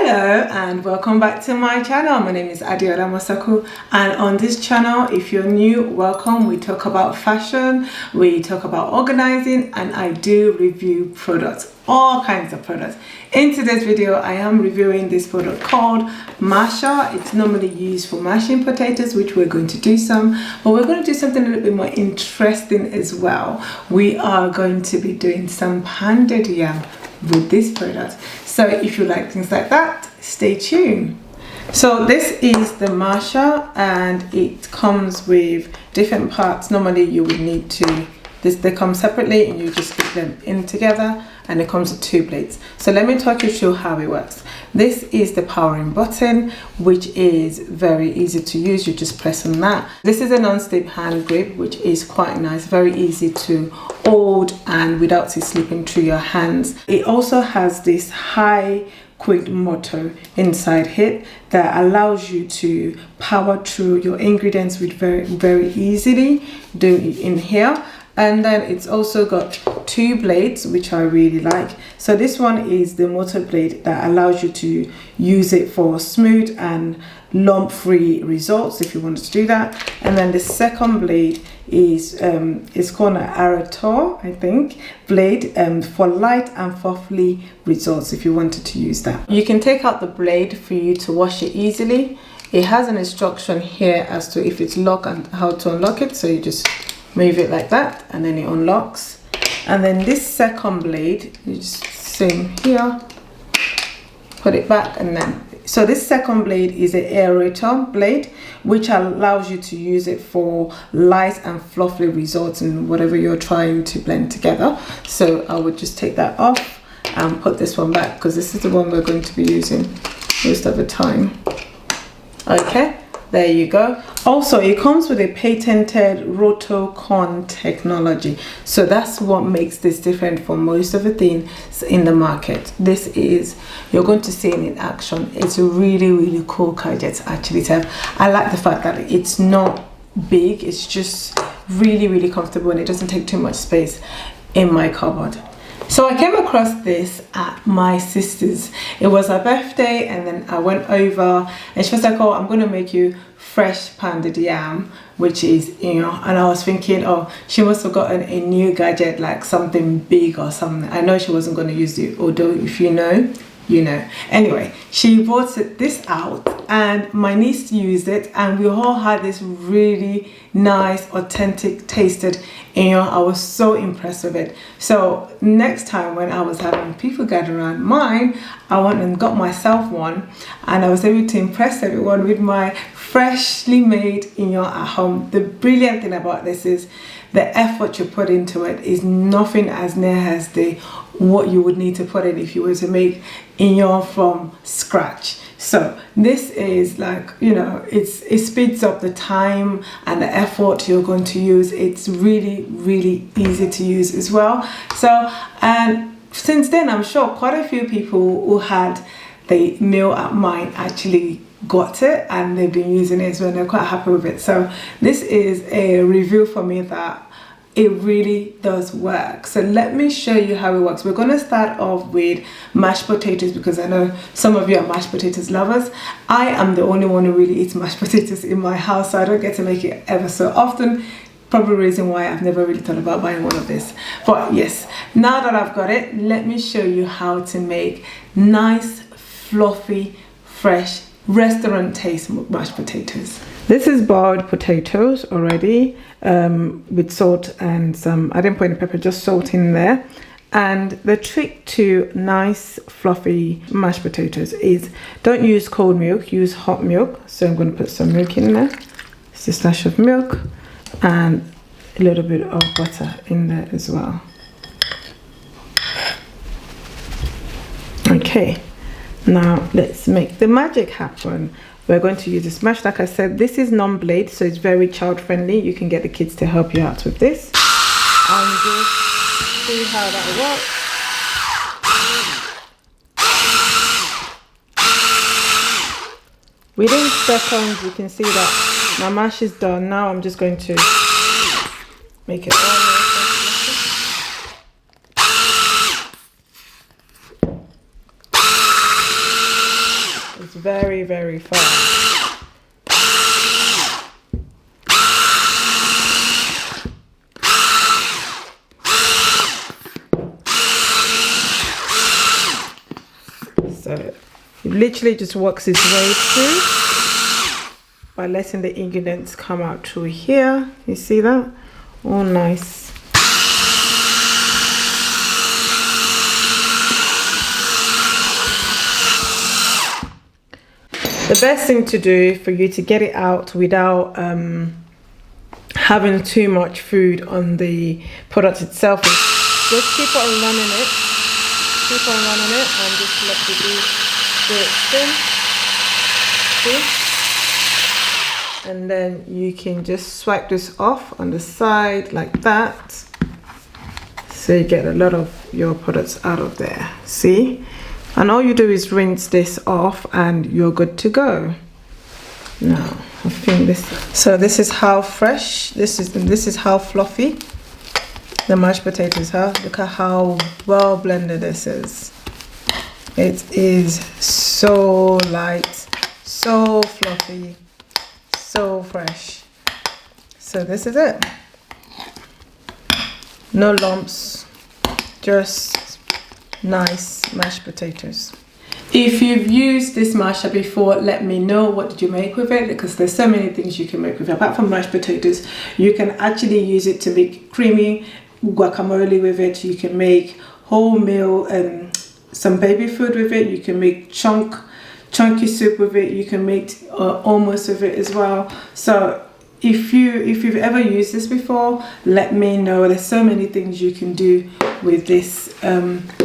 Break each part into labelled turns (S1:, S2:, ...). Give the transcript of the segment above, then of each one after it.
S1: Hello and welcome back to my channel. My name is Adeola Mosaku, and on this channel, if you're new, welcome. We talk about fashion, we talk about organizing, and I do review products, all kinds of products. In today's video, I am reviewing this product called Masha. It's normally used for mashing potatoes, which we're going to do some, but we're going to do something a little bit more interesting as well. We are going to be doing some pounded yam with this product. So if you like things like that, stay tuned. So this is the Masha, and it comes with different parts. Normally you would need to, they come separately and you just put them in together, and it comes with 2 plates. So let me talk you through how it works. This is the powering button, which is very easy to use. You just press on that. This is a non-stick hand grip, which is quite nice, very easy to hold and without it slipping through your hands. It also has this high quick motor inside here that allows you to power through your ingredients with very easily. Do it in here. And then it's also got 2 blades, which I really like. So this one is the motor blade that allows you to use it for smooth and lump-free results if you wanted to do that. And then the second blade is called an Adeola, I think, blade for light and fluffy results if you wanted to use that. You can take out the blade for you to wash it easily. It has an instruction here as to if it's locked and how to unlock it. So you just move it like that and then it unlocks. And then this second blade, you just same here, put it back, and then so this second blade is an aerator blade, which allows you to use it for light and fluffy results in whatever you're trying to blend together. So I would just take that off and put this one back, because this is the one we're going to be using most of the time. Okay, there you go. Also, it comes with a patented rotocon technology. So that's what makes this different from most of the things in the market. This is, you're going to see it in action. It's a really cool gadget actually to have. I like the fact that it's not big. It's just really comfortable, and it doesn't take too much space in my cupboard. So I came across this at my sister's. It was her birthday, and then I went over and she was like, oh, I'm going to make you fresh pounded yam, which is, you know, and I was thinking, oh, she must have gotten a new gadget, like something big or something. I know she wasn't going to use it, although if you know, you know. Anyway, she brought this out and my niece used it, and we all had this really nice, authentic tasted, and you know, I was so impressed with it. So next time when I was having people gather around mine, I went and got myself one, and I was able to impress everyone with my freshly made at home. The brilliant thing about this is the effort you put into it is nothing as near as what you would need to put in if you were to make from scratch. So this is like, you know, it speeds up the time and the effort you're going to use. It's really easy to use as well. So, and since then, I'm sure quite a few people who had the meal at mine actually got it, and they've been using it as well. They're quite happy with it. So this is a review for me that it really does work. So let me show you how it works. We're going to start off with mashed potatoes, because I know some of you are mashed potatoes lovers. I am the only one who really eats mashed potatoes in my house, so I don't get to make it ever so often. Probably the reason why I've never really thought about buying one of this. But yes, now that I've got it, let me show you how to make nice, fluffy, fresh, restaurant taste mashed potatoes. This is boiled potatoes already with salt and some, I didn't put any pepper, just salt in there. And the trick to nice fluffy mashed potatoes is don't use cold milk, use hot milk. So I'm going to put some milk in there. It's a splash of milk and a little bit of butter in there as well. Okay, now let's make the magic happen. We're going to use this mash. Like I said, this is non-blade, so it's very child friendly. You can get the kids to help you out with this. And just see how that works. Within seconds, you can see that my mash is done. Now I'm just going to make it all. very, very fast. So it literally just works its way through by letting the ingredients come out through here. You see that? All nice. The best thing to do for you to get it out without having too much food on the product itself is just keep on running it. Keep on running it and just let the do it spin. See? And then you can just swipe this off on the side like that. So you get a lot of your products out of there. See? And all you do is rinse this off and you're good to go. Now, I think this. So this is how fresh, this is how fluffy the mashed potatoes are. Look at how well blended this is. It is so light, so fluffy, so fresh. So this is it. No lumps, just nice mashed potatoes. If you've used this masher before, let me know what did you make with it, because there's so many things you can make with it. Apart from mashed potatoes, you can actually use it to make creamy guacamole with it. You can make wholemeal some baby food with it. You can make chunky soup with it. You can make hummus with it as well. So if you've ever used this before, let me know. There's so many things you can do with this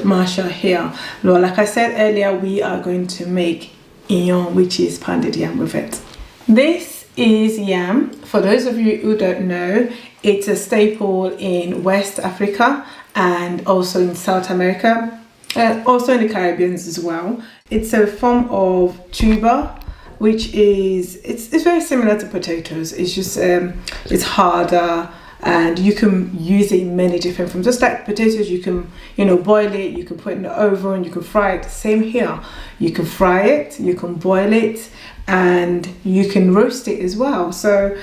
S1: masher here. Well, like I said earlier, we are going to make iyon, which is pounded yam with it. This is yam. For those of you who don't know, it's a staple in West Africa and also in South America, also in the Caribbean as well. It's a form of tuber, which is it's very similar to potatoes. It's just it's harder, and you can use it in many different forms. Just like potatoes, you can boil it, you can put it in the oven, you can fry it. Same here, you can fry it, you can boil it, and you can roast it as well. So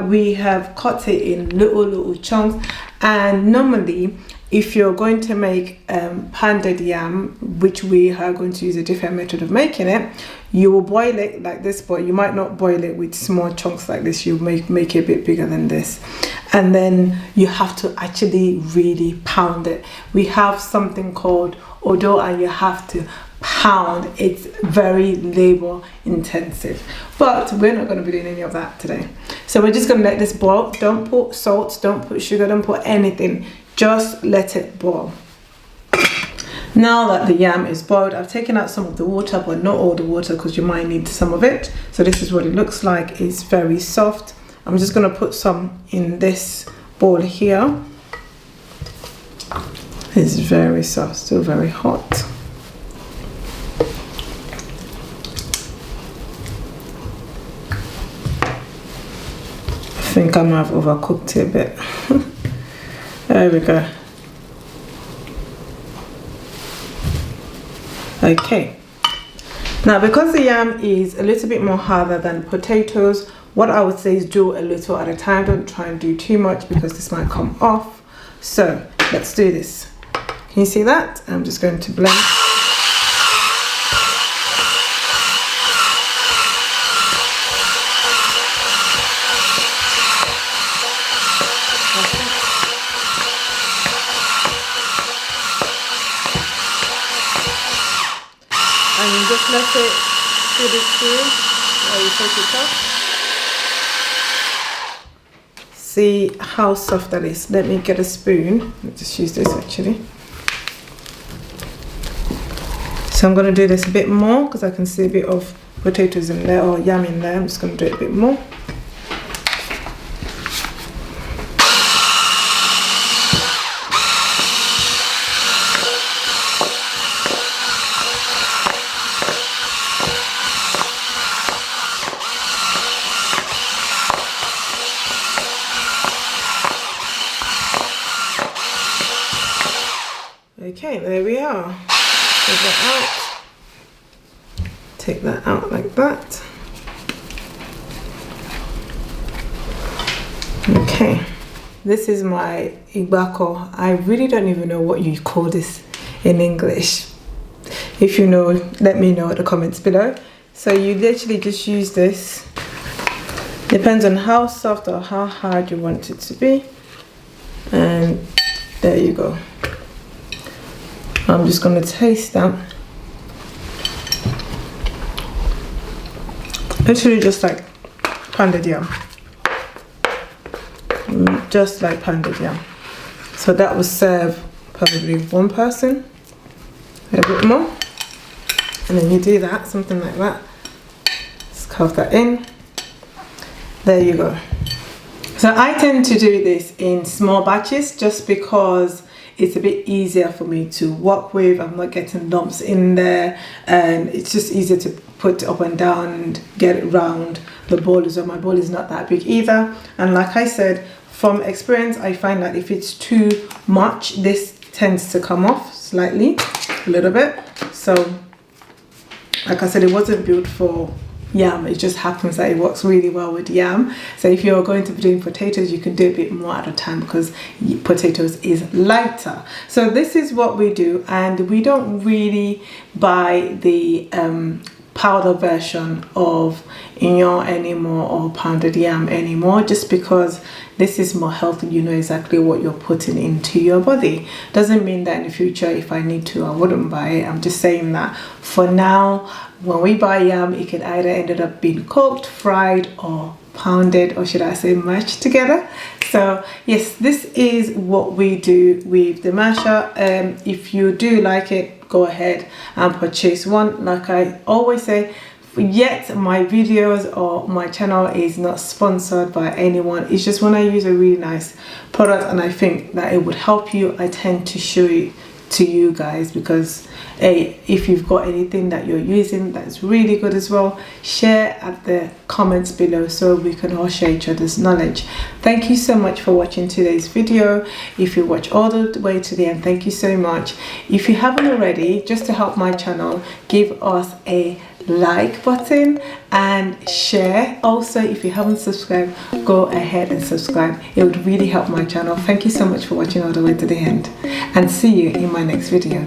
S1: we have cut it in little chunks, and normally if you're going to make pounded yam, which we are going to use a different method of making it, you will boil it like this, but you might not boil it with small chunks like this. You make it a bit bigger than this, and then you have to actually really pound it. We have something called odo, and you have to pound. It's very labor intensive, but we're not going to be doing any of that today. So we're just going to let this boil. Don't put salt, don't put sugar, don't put anything. Just let it boil. Now that the yam is boiled, I've taken out some of the water, but not all the water, because you might need some of it. So this is what it looks like. It's very soft. I'm just going to put some in this bowl here. It's very soft, still very hot. I think I might have overcooked it a bit. There we go. Okay. Now, because the yam is a little bit more harder than potatoes, what I would say is do a little at a time. Don't try and do too much, because this might come off. So let's do this. Can you see that? I'm just going to blend. And you just let it feed it through while you take it off. See how soft that is. Let me get a spoon. Let's just use this actually. So I'm going to do this a bit more, because I can see a bit of potatoes in there, or yam in there. I'm just going to do it a bit more. Okay, there we are. Take that out. take that out like that. Okay, this is my igbako. I really don't even know what you call this in English. If you know, let me know in the comments below. So you literally just use this. Depends on how soft or how hard you want it to be. And there you go. I'm just going to taste that. Literally just like pounded yam. Just like pounded yam. So that will serve probably one person, a bit more. And then you do that, something like that. Just carve that in. There you go. So I tend to do this in small batches just because it's a bit easier for me to work with. I'm not getting lumps in there, and it's just easier to put up and down and get it round the bowl as well. My bowl is not that big either, and like I said, from experience, I find that if it's too much, this tends to come off slightly, a little bit. So like I said, it wasn't built for yam. It just happens that it works really well with yam. So if you're going to be doing potatoes, you can do a bit more at a time because potatoes is lighter. So this is what we do, and we don't really buy the powder version of inyo anymore or pounded yam anymore, just because this is more healthy. You know exactly what you're putting into your body. Doesn't mean that in the future, if I need to, I wouldn't buy it. I'm just saying that for now, when we buy yam, it can either ended up being cooked, fried, or pounded, or should I say mashed together. So yes, this is what we do with the Masha. If you do like it, go ahead and purchase one. Like I always say, yet my videos or my channel is not sponsored by anyone. It's just when I use a really nice product and I think that it would help you, I tend to show it to you guys, because if you've got anything that you're using that's really good as well, share at the comments below so we can all share each other's knowledge. Thank you so much for watching today's video. If you watch all the way to the end, thank you so much. If you haven't already, just to help my channel, give us a like button and share. Also, if you haven't subscribed, go ahead and subscribe. It would really help my channel. Thank you so much for watching all the way to the end, and see you in my next video.